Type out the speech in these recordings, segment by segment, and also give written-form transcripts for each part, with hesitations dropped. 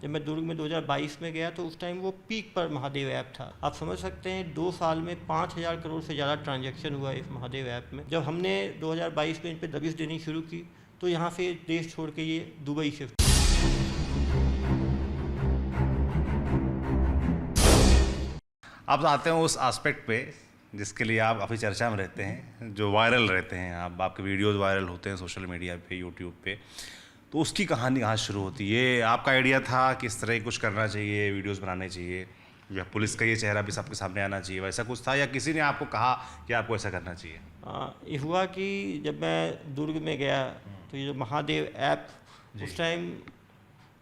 जब मैं दुर्ग में 2022 में गया तो उस टाइम वो पीक पर महादेव ऐप था। आप समझ सकते हैं 2 साल में 5,000 करोड़ से ज़्यादा ट्रांजैक्शन हुआ इस महादेव ऐप में। जब हमने 2022 में इन पर दबिश देनी शुरू की तो यहाँ से देश छोड़ के ये दुबई शिफ्ट। आप आते हैं उस एस्पेक्ट पे जिसके लिए आप काफ़ी चर्चा में रहते हैं, जो वायरल रहते हैं, आपके वीडियोस वायरल होते हैं सोशल मीडिया पे, यूट्यूब पे। तो उसकी कहानी कहाँ शुरू होती है? ये आपका आइडिया था कि इस तरह कुछ करना चाहिए, वीडियोस बनाने चाहिए, या पुलिस का ये चेहरा भी सबके सामने आना चाहिए, वैसा कुछ था, या किसी ने आपको कहा कि आपको ऐसा करना चाहिए? ये हुआ कि जब मैं दुर्ग में गया तो ये जो महादेव ऐप उस टाइम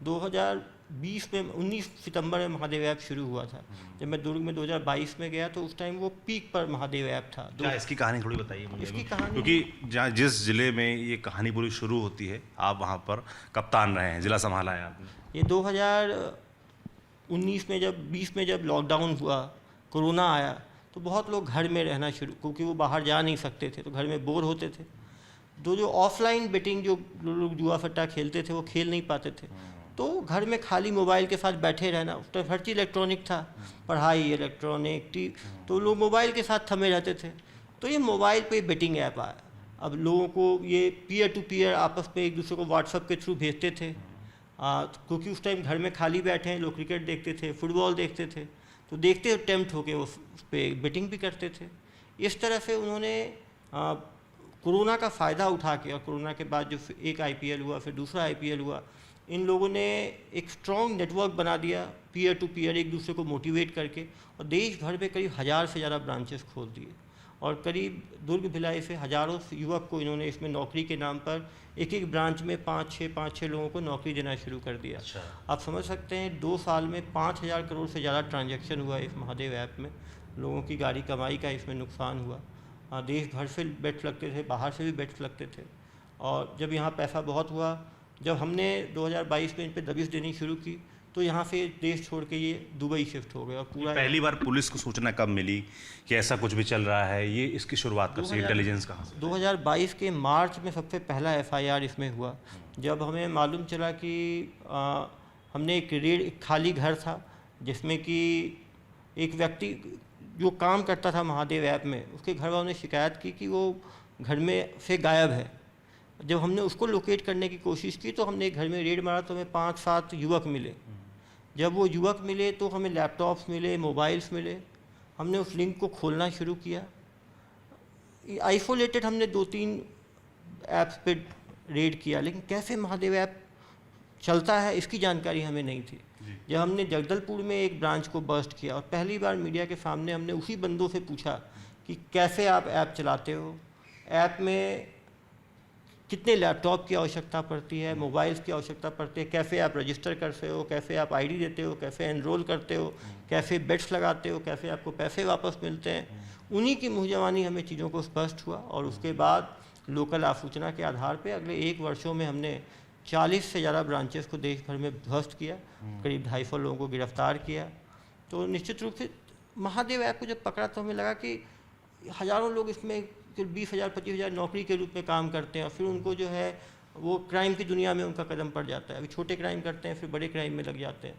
2020 में 19 सितंबर में महादेव ऐप शुरू हुआ था। जब मैं दुर्ग में 2022 में गया तो उस टाइम वो पीक पर महादेव ऐप था। क्या इसकी कहानी थोड़ी बताइए मुझे? इसकी कहानी, क्योंकि जहाँ जिस ज़िले में ये कहानी पूरी शुरू होती है, आप वहाँ पर कप्तान रहे हैं, ज़िला संभाला है आपने। ये 2019 में जब 20 में जब लॉकडाउन हुआ, कोरोना आया, तो बहुत लोग घर में रहना शुरू, क्योंकि वो बाहर जा नहीं सकते थे तो घर में बोर होते थे। तो जो ऑफलाइन बेटिंग जो लोग जुआ सट्टा खेलते थे वो खेल नहीं पाते थे, तो घर में खाली मोबाइल के साथ बैठे रहना। उस टाइम हर चीज़ इलेक्ट्रॉनिक था, पढ़ाई इलेक्ट्रॉनिक, तो लोग मोबाइल के साथ थमे रहते थे। तो ये मोबाइल पे बेटिंग ऐप आया। अब लोगों को ये पीयर टू पीयर आपस में एक दूसरे को व्हाट्सएप के थ्रू भेजते थे, क्योंकि उस टाइम घर में खाली बैठे हैं, लोग क्रिकेट देखते थे, फुटबॉल देखते थे, तो देखते टेम्प्ट होके उस पर बेटिंग भी करते थे। इस तरह से उन्होंने कोरोना का फ़ायदा उठा के, और कोरोना के बाद जो एक IPL हुआ, फिर दूसरा IPL हुआ, इन लोगों ने एक स्ट्रॉन्ग नेटवर्क बना दिया पीयर टू पीयर, एक दूसरे को मोटिवेट करके, और देश भर में करीब 1000 से ज़्यादा ब्रांचेस खोल दिए, और करीब दुर्ग भिलाई से हज़ारों युवक को इन्होंने इसमें नौकरी के नाम पर एक ब्रांच में 5-6 लोगों को नौकरी देना शुरू कर दिया। अच्छा। आप समझ सकते हैं 2 साल में 5,000 करोड़ से ज़्यादा ट्रांजैक्शन हुआ इस महादेव ऐप में। लोगों की गाड़ी कमाई का इसमें नुकसान हुआ। देश भर से बेट्स लगते थे, बाहर से भी बेट्स लगते थे, और जब यहाँ पैसा बहुत हुआ, जब हमने 2022 में इन पर दबिश देनी शुरू की तो यहाँ से देश छोड़ के ये दुबई शिफ्ट हो गए। और पूरा पहली बार पुलिस को सूचना कब मिली कि ऐसा कुछ भी चल रहा है? ये इसकी शुरुआत कब से, इंटेलिजेंस कहाँ से? 2022 के मार्च में सबसे पहला FIR इसमें हुआ, जब हमें मालूम चला कि हमने एक खाली घर था जिसमें कि एक व्यक्ति जो काम करता था महादेव ऐप में, उसके घर वालों ने शिकायत की कि वो घर में से गायब है। जब हमने उसको लोकेट करने की कोशिश की तो हमने एक घर में रेड मारा तो हमें 5-7 युवक मिले। जब वो युवक मिले तो हमें लैपटॉप्स मिले, मोबाइल्स मिले। हमने उस लिंक को खोलना शुरू किया। आइसोलेटेड हमने 2-3 ऐप्स पे रेड किया, लेकिन कैसे महादेव ऐप चलता है इसकी जानकारी हमें नहीं थी। जब हमने जगदलपुर में एक ब्रांच को बस्ट किया और पहली बार मीडिया के सामने हमने उसी बंदों से पूछा कि कैसे आप ऐप चलाते हो, ऐप में कितने लैपटॉप की आवश्यकता पड़ती है, मोबाइल्स की आवश्यकता पड़ती है, कैसे आप रजिस्टर करते हो, कैसे आप ID देते हो, कैसे एनरोल करते हो, कैसे बेट्स लगाते हो, कैसे आपको पैसे वापस मिलते हैं, उन्हीं की मुँहजबानी हमें चीज़ों को स्पष्ट हुआ। और उसके बाद लोकल आसूचना के आधार पे अगले 1 वर्षों में हमने 40 से ज़्यादा ब्रांचेस को देश भर में ध्वस्त किया, करीब 250 लोगों को गिरफ्तार किया। तो निश्चित रूप से महादेव ऐप को जब पकड़ा तो हमें लगा कि हज़ारों लोग इसमें 20,000-25,000 नौकरी के रूप में काम करते हैं, और फिर उनको जो है वो क्राइम की दुनिया में उनका कदम पड़ जाता है। अभी छोटे क्राइम करते हैं, फिर बड़े क्राइम में लग जाते हैं।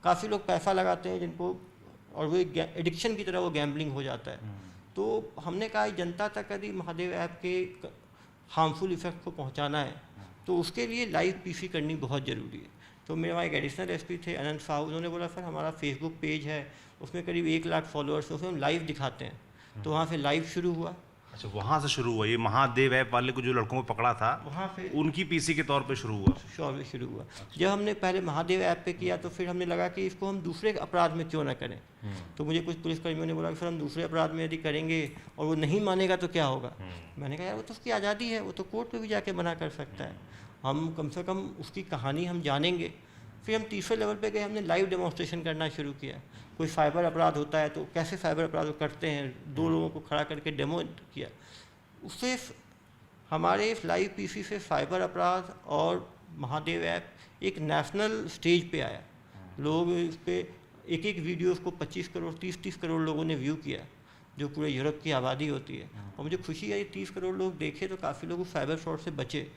काफ़ी लोग पैसा लगाते हैं जिनको, और वो एडिक्शन की तरह वो गैम्बलिंग हो जाता है। तो हमने कहा जनता तक यदि महादेव ऐप के हार्मफुल इफेक्ट को पहुँचाना है तो उसके लिए लाइव PC करनी बहुत ज़रूरी है। तो मेरे वहाँ एक एडिशनल SP थे अनंत साहू, उन्होंने बोला सर हमारा फेसबुक पेज है, उसमें करीब 1 लाख फॉलोअर्स, उसमें हम लाइव दिखाते हैं। तो वहाँ से लाइव शुरू हुआ। अच्छा, वहाँ से शुरू हुआ। ये महादेव ऐप वाले को जो लड़कों को पकड़ा था, वहाँ से उनकी PC के तौर पे शुरू हुआ। शुरू हुआ। जब हमने पहले महादेव ऐप पे किया तो फिर हमने लगा कि इसको हम दूसरे अपराध में क्यों ना करें। तो मुझे कुछ पुलिसकर्मियों ने बोला कि सर हम दूसरे अपराध में यदि करेंगे और वो नहीं मानेगा तो क्या होगा। मैंने कहा यार वो तो उसकी आज़ादी है, वो तो कोर्ट में भी जाके मना कर सकता है, हम कम से कम उसकी कहानी हम जानेंगे। फिर हम तीसरे लेवल पे गए, हमने लाइव डेमोन्स्ट्रेशन करना शुरू किया। कोई साइबर अपराध होता है तो कैसे साइबर अपराध करते हैं, 2 लोगों को खड़ा करके डेमो किया। उससे हमारे इस लाइव PC से साइबर अपराध और महादेव ऐप एक नेशनल स्टेज पे आया। लोग इस पर एक वीडियोस को 25 करोड़ 30 करोड़ लोगों ने व्यू किया, जो पूरे यूरोप की आबादी होती है। और मुझे खुशी है 30 करोड़ लोग देखे तो काफ़ी लोग साइबर फ्रॉड से बचे।